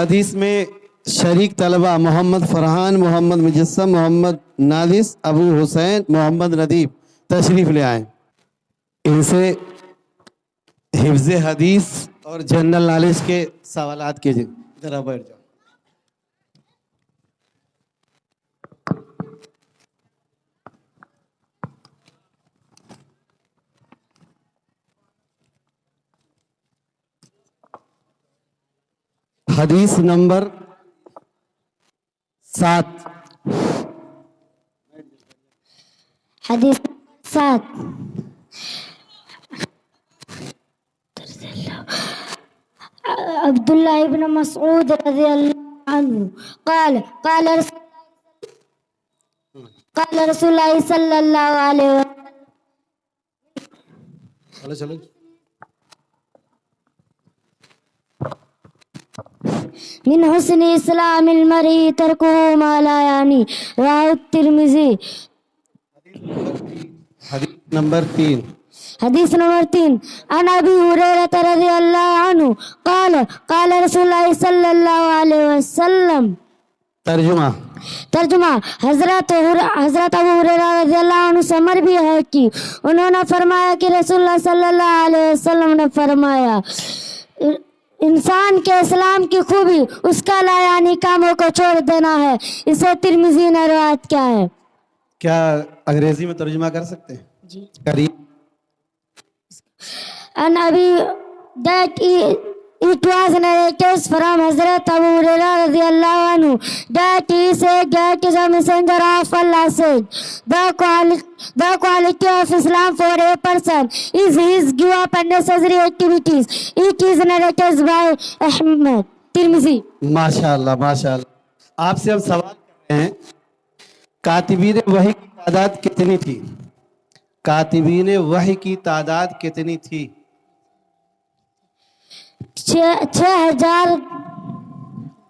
حدیث میں شریک طلبہ محمد فرحان، محمد مجسم، محمد نادس، ابو حسین، محمد ندیب تشریف لے آئیں. ان سے حفظ حدیث اور جنرل نالج کے سوالات کیجیے. ذرا بیٹھ جاؤ. حدیث نمبر 7. حدیث 7. عبداللہ ابن مسعود رضی اللہ عنہ قال رسول اللہ صلی اللہ علیہ وسلم چلو من حسن اسلام المرء ترکه ما لا یعنی رواه الترمذی. حدیث نمبر 3. حدیث نمبر 3. عن ابی ہریرہ رضی اللہ عنہ قال رسول اللہ صلی اللہ علیہ وسلم. ترجمہ حضرت ابو ہریرہ رضی اللہ عنہ سے مروی ہے کہ انہوں نے فرمایا کہ رسول اللہ صلی اللہ علیہ وسلم نے فرمایا انسان کے اسلام کی خوبی اس کا لا یعنی کاموں کو چھوڑ دینا ہے. اسے ترمذی نے روایت کیا ہے. کیا انگریزی میں ترجمہ کر سکتے ہیں؟ جی. قریب. And that it was narrated from Hazrat Abu Hurairah radiallahu anhu that he said that the messenger of Allah said, the quality of Islam for a person is his give up unnecessary activities. It is narrated by Ahmad Tirmizi. ماشاءاللہ ماشاءاللہ. آپ سے ہم سوال کر رہے ہیں کاتبین وحی کی تعداد کتنی تھی؟ کاتبین وحی کی تعداد کتنی تھی؟ 6000.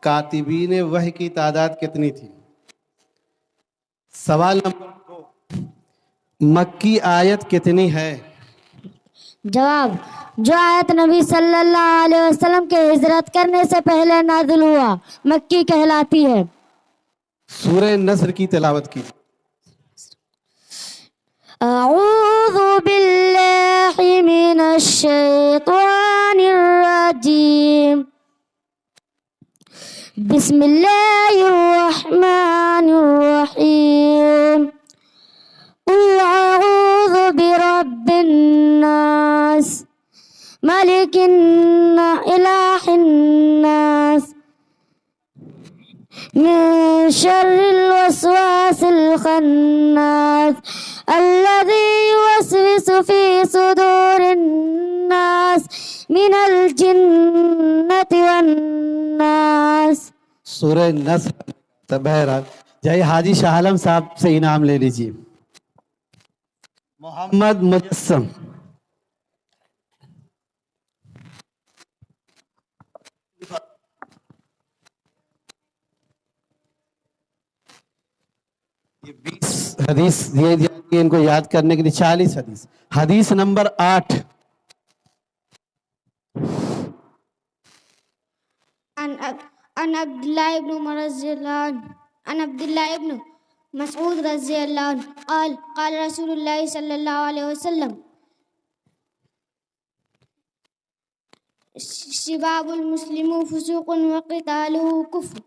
کاتبین وحی کی تعداد کتنی تھی؟ سوال نمبر 2. مکی آیت کتنی ہے؟ جواب جو آیت نبی صلی اللہ علیہ وسلم کے ہجرت کرنے سے پہلے نازل ہوا مکی کہلاتی ہے. سورہ نصر کی تلاوت کی. اعوذ باللہ من الشیطان الرجیم بسم اللہ الرحمن الرحیم قل اعوذ برب الناس ملک الہ الناس من شر الوسواس الخناس الذي يوسوس في صدور الناس من الجنة والناس. سورہ نصر. بہرحال جائے حاجی شاہ عالم صاحب سے انعام لے لیجیے. محمد مجسم. یہ 20 حدیث دیے جائیں ان کو یاد کرنے کے لیے. 40 حدیث. حدیث نمبر 8. عن عبداللہ ابن عمر رضی اللہ عنہ عن عبداللہ ابن مسعود رضی اللہ عنہ قال رسول اللہ صلی اللہ علیہ وسلم شباب المسلم فسوق وقتالہ کفر.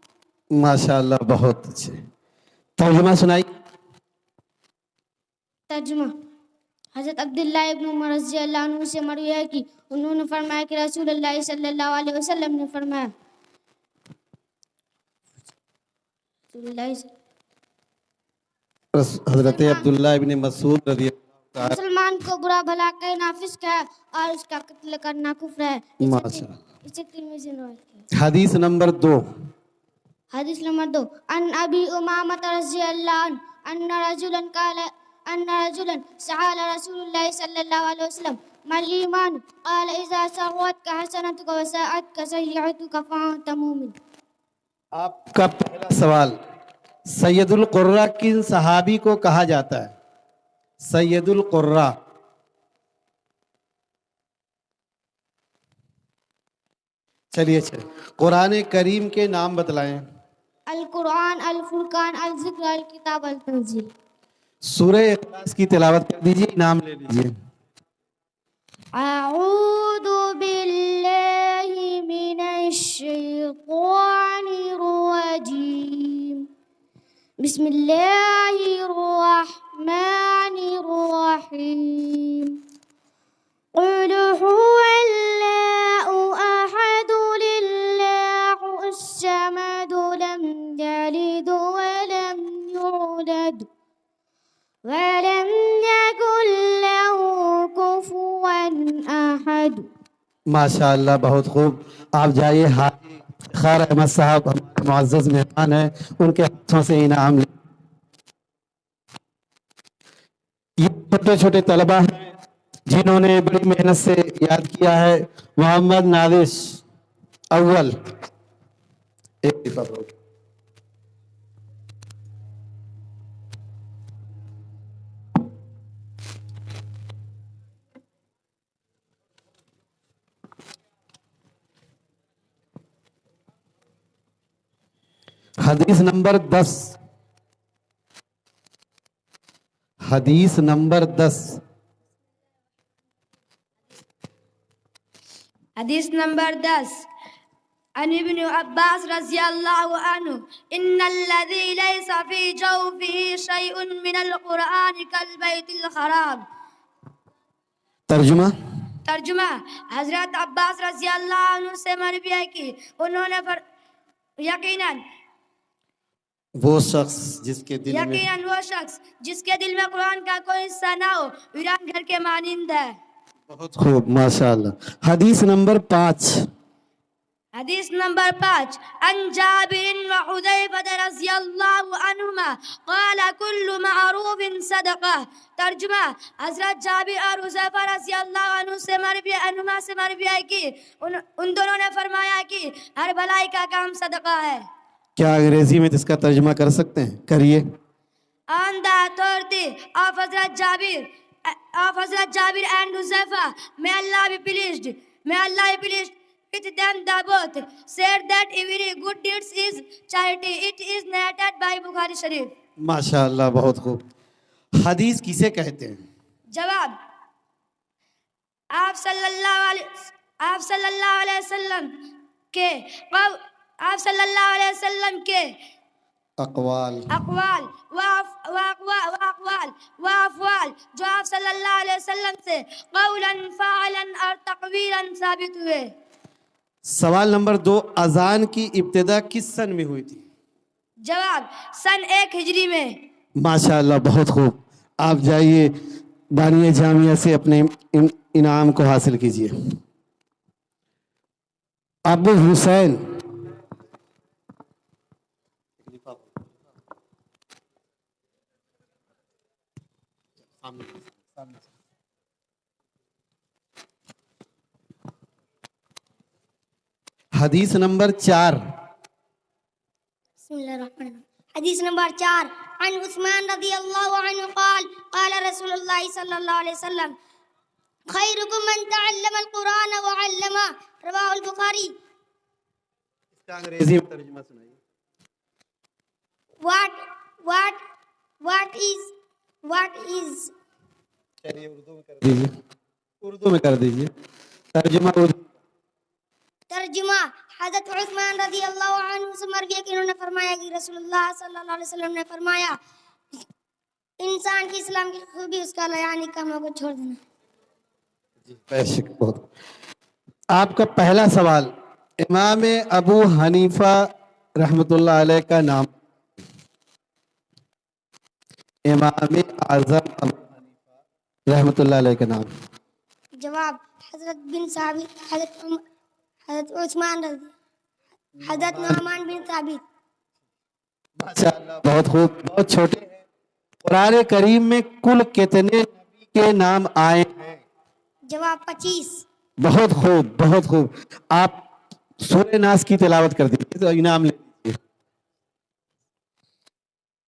ماشاءاللہ بہت اچھے. ترجمہ سنائی. ترجمہ حضرت عبداللہ ابن عمر رضی اللہ عنہ سے مروی ہے کہ انہوں نے فرمایا کہ رسول اللہ صلی اللہ علیہ وسلم نے فرمایا حضرت عبداللہ ابن مسعود رضی اللہ عنہ مسلمان کو برا بھلا کہنا فسق ہے اور اس کا قتل کرنا کفر ہے. اسے ترمذی نے روایت کیا. حدیث نمبر 2. حدیث نمبر 2. عن ابی امامۃ رضی اللہ عنہ ان رجلا سأل رسول اللہ صلی اللہ علیہ وسلم ما الایمان قال اذا سرتك حسنتك وساءتك سیئتك فانت مؤمن. آپ کا پہلا سوال سید القرہ کن صحابی کو کہا جاتا ہے؟ سید القرہ. چلیے قرآن کریم کے نام بتلائیں. القرآن، الفرقان، الذکر، الکتاب، التنزیل. سورہ اخلاص کی تلاوت کر دیجیے، انعام لے لیجیے. اعوذ باللہ من الشیطان الرجیم. بسم اللہ الرحمن الرحیم. قل هو الله أحد لله الصمد لم يلد ولم يولد ولم يكن له كفوا أحد. ماشاء اللہ، بہت خوب. آپ جائیے. خیر احمد صاحب ہمارے معزز مہمان ہیں، ان کے ہاتھوں سے انعام لیں. یہ چھوٹے چھوٹے طلبہ ہیں جنہوں نے بڑی محنت سے یاد کیا ہے. محمد نادس اول. ایک دفعہ حدیث نمبر 10. حدیث نمبر 10. حدیث نمبر 10 عن ابن عباس رضی اللہ عنہ ان الذي ليس في جوفه شيء من القرآن كالبيت الخراب. ترجمہ. حضرت عباس رضی اللہ عنہ سے مروی ہے کہ انہوں نے یقیناً وہ شخص جس کے دل میں قرآن کا کوئی حصہ نہ ہو ویران گھر کے مانند ہے. بہت خوب، ماشاء اللہ. حدیث نمبر 5. حدیث نمبر 5 عن جابر وحذیفہ رضی اللہ عنہما قال کل معروف صدقہ. ترجمہ. حضرت جابر اور حذیفہ رضی اللہ عنہ سے مروی ہے کہ ان دونوں نے فرمایا کہ ہر بھلائی کا کام صدقہ ہے. کیا انگریزی میں اس کا ترجمہ کر سکتے ہیں؟ کریے. On the authority of Hazrat Jabir and Huzaifa, may Allah be pleased with them, the both said that every good deed is charity. It is narrated by Bukhari Sharif. ماشاء اللہ، بہت خوب. حدیث کسے کہتے ہیں؟ جواب. آپ صلی اللہ علیہ وسلم کے اقوال وافوال جو آپ صلی اللہ علیہ وسلم سے قولا فعلا اور تقویلا ثابت ہوئے. سوال نمبر 2. اذان کی ابتدا کس سن میں ہوئی تھی؟ جواب. سن 1 ہجری میں. ماشاء اللہ، بہت خوب. آپ جائیے بانیہ جامعہ سے اپنے انعام کو حاصل کیجیے. ابو حسین. حدیث نمبر 4. بسم اللہ الرحمن الرحیم. حدیث نمبر 4 عن عثمان رضی اللہ عنہ قال قال رسول اللہ صلی اللہ علیہ وسلم خیرکم من تعلم القرآن وعلمہ. رواہ البخاری. اس کا انگریزی میں ترجمہ سنائیے. What is چلیے اردو میں کر دیجیے. ترجمہ. حضرت عثمان رضی اللہ عنہ سے مروی ہے کہ انہوں نے فرمایا کہ رسول اللہ صلی اللہ علیہ وسلم نے فرمایا انسان کی اسلام کی خوبی اس کا لیانی کاموں کو چھوڑ دینا. بہت. آپ کا پہلا سوال. امام ابو حنیفہ رحمۃ اللہ علیہ کا نام. امام اعظم ابو حنیفہ رحمۃ اللہ علیہ کا نام. جواب. حضرت بن ثابت، حضرت عثمان رضی، حضرت نعمان بن ثابت. ماشاء اللہ، بہت خوب. بہت چھوٹے ہیں. قرآن کریم میں کل کتنے نبی کے نام آئے ہیں؟ جواب 25. بہت خوب، بہت خوب. آپ سورہ ناس کی تلاوت کر دیجیے تو انعام لے لیجیے.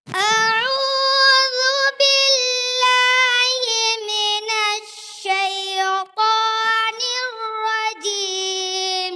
اعوذ باللہ من الشیطان الرجیم.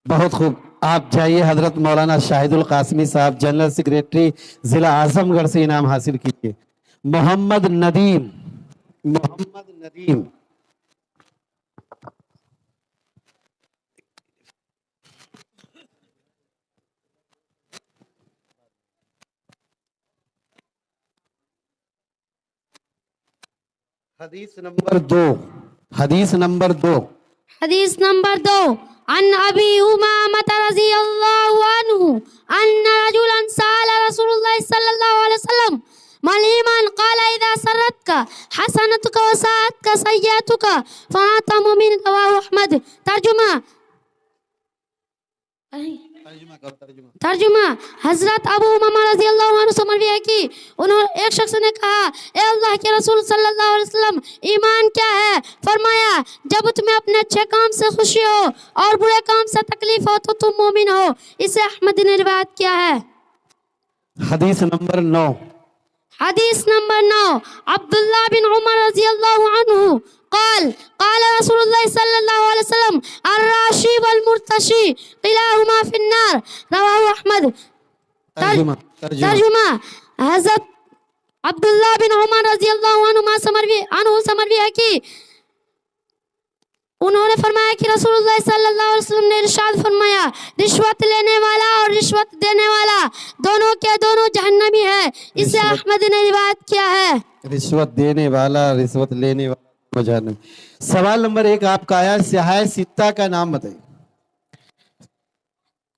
بہت خوب. آپ جائیے حضرت مولانا شاہد القاسمی صاحب جنرل سیکریٹری ضلع اعظم گڑھ سے انعام حاصل کیجیے. محمد ندیم. حدیث نمبر دو. حدیث نمبر 2 عن ابی امامۃ رضی اللہ عنہ ان رجلا سأل رسول اللہ صلی اللہ علیہ وسلم ما الایمان قال اذا سرتك حسنتك وساءتك سیئتك فانت مؤمن. رواه احمد. ترجمہ حضرت ابو امامہ رضی اللہ عنہ سے مروی ہے کہ ایک شخص نے کہا اے اللہ کے رسول صلی اللہ علیہ وسلم ایمان کیا ہے؟ فرمایا جب تمہیں اپنے اچھے کام سے خوشی ہو اور برے کام سے تکلیف ہو تو تم مومن ہو. اسے احمد نے روایت کیا ہے. حدیث نمبر 9. عبداللہ بن عمر رضی اللہ عنہ قال رسول اللہ صلی اللہ علیہ وسلم الراشی والمرتشی قلاہما فی النار. رواہ احمد. ترجمہ حضرت عبداللہ بن عمر رضی اللہ عنہ سے مروی ہے کہ انہوں نے فرمایا کہ رسول اللہ صلی اللہ علیہ وسلم نے ارشاد فرمایا رشوت لینے والا اور رشوت دینے والا دونوں کے دونوں جہنمی ہے. اسے احمد نے روایت کیا ہے. رشوت دینے والا رشوت لینے والا جہنمی. سوال نمبر 1 آپ کا آیا سیاح ستہ کا نام بتائیے.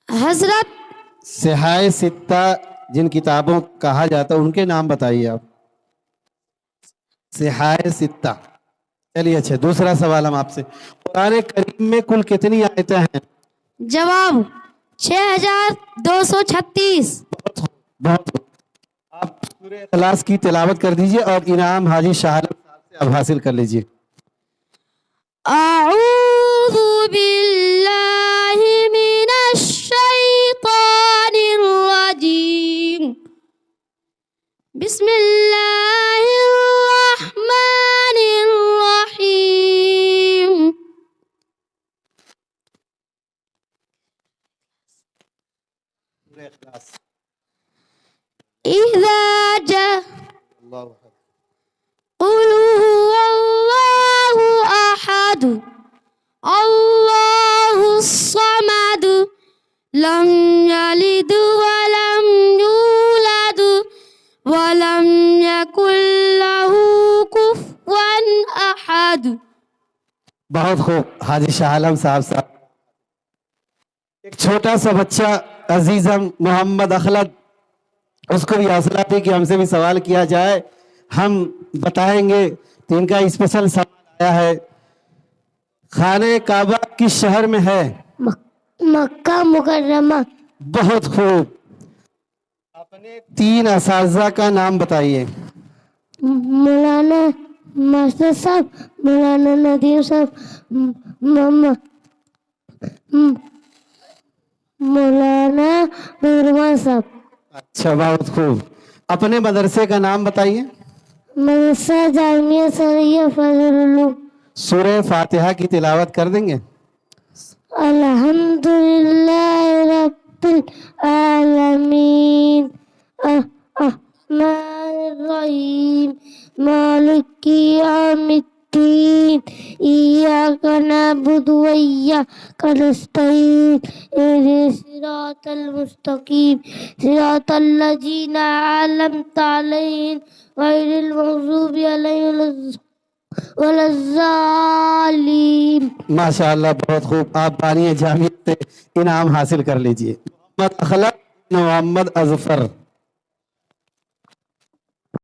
حضرت سیاح ستہ جن کتابوں کہا جاتا ہے ان کے نام بتائیے آپ. سیاح ستہ. چلیے اچھا دوسرا سوال ہم آپ سے قرآن کریم میں کل کتنی آیتیں ہیں؟ جواب 6236. بہت آپ سورہ اخلاص کی تلاوت کر دیجئے اور انعام حاجی شاہ عالم صاحب سے اب حاصل کر لیجئے. اعوذ باللہ من الشیطان الرجیم. بسم اللہ الرحمن الرحیم. اذا جاء قل هو اللہ احد اللہ الصمد لم یلد ولم یولد ولم یکن لہ کفوا احد. بہت خوب حاجی شاہ عالم صاحب. ایک چھوٹا سا بچہ عزیزم محمد اخلد اس کو بھی حوصلہ تھی کہ ہم سے بھی سوال کیا جائے ہم بتائیں گے. تو ان کا اسپیشل سوال آیا ہے خانہ کعبہ کس شہر میں ہے؟ مکہ مکرمہ. بہت خوب. اپنے 3 اساتذہ کا نام بتائیے. مولانا ماسٹر صاحب, مولانا ندیم صاحب, مولانا نورمان صاحب. اچھا بہت خوب. اپنے مدرسے کا نام بتائیے. مدرسہ جامعہ سریہ فضل العلوم. سورہ فاتحہ کی تلاوت کر دیں گے؟ الحمدللہ رب العالمین الرحمن الرحیم مالک یوم الدین ایاک نعبد و ایاک نستعین اہدنا الصراط المستقیم صراط الذین انعمت علیہم غیر المغضوب علیہم ولا الضالین. ماشاء اللہ بہت خوب. آپ بانی جامعہ سے انعام حاصل کر لیجئے. محمد اخلاق محمد اظفر.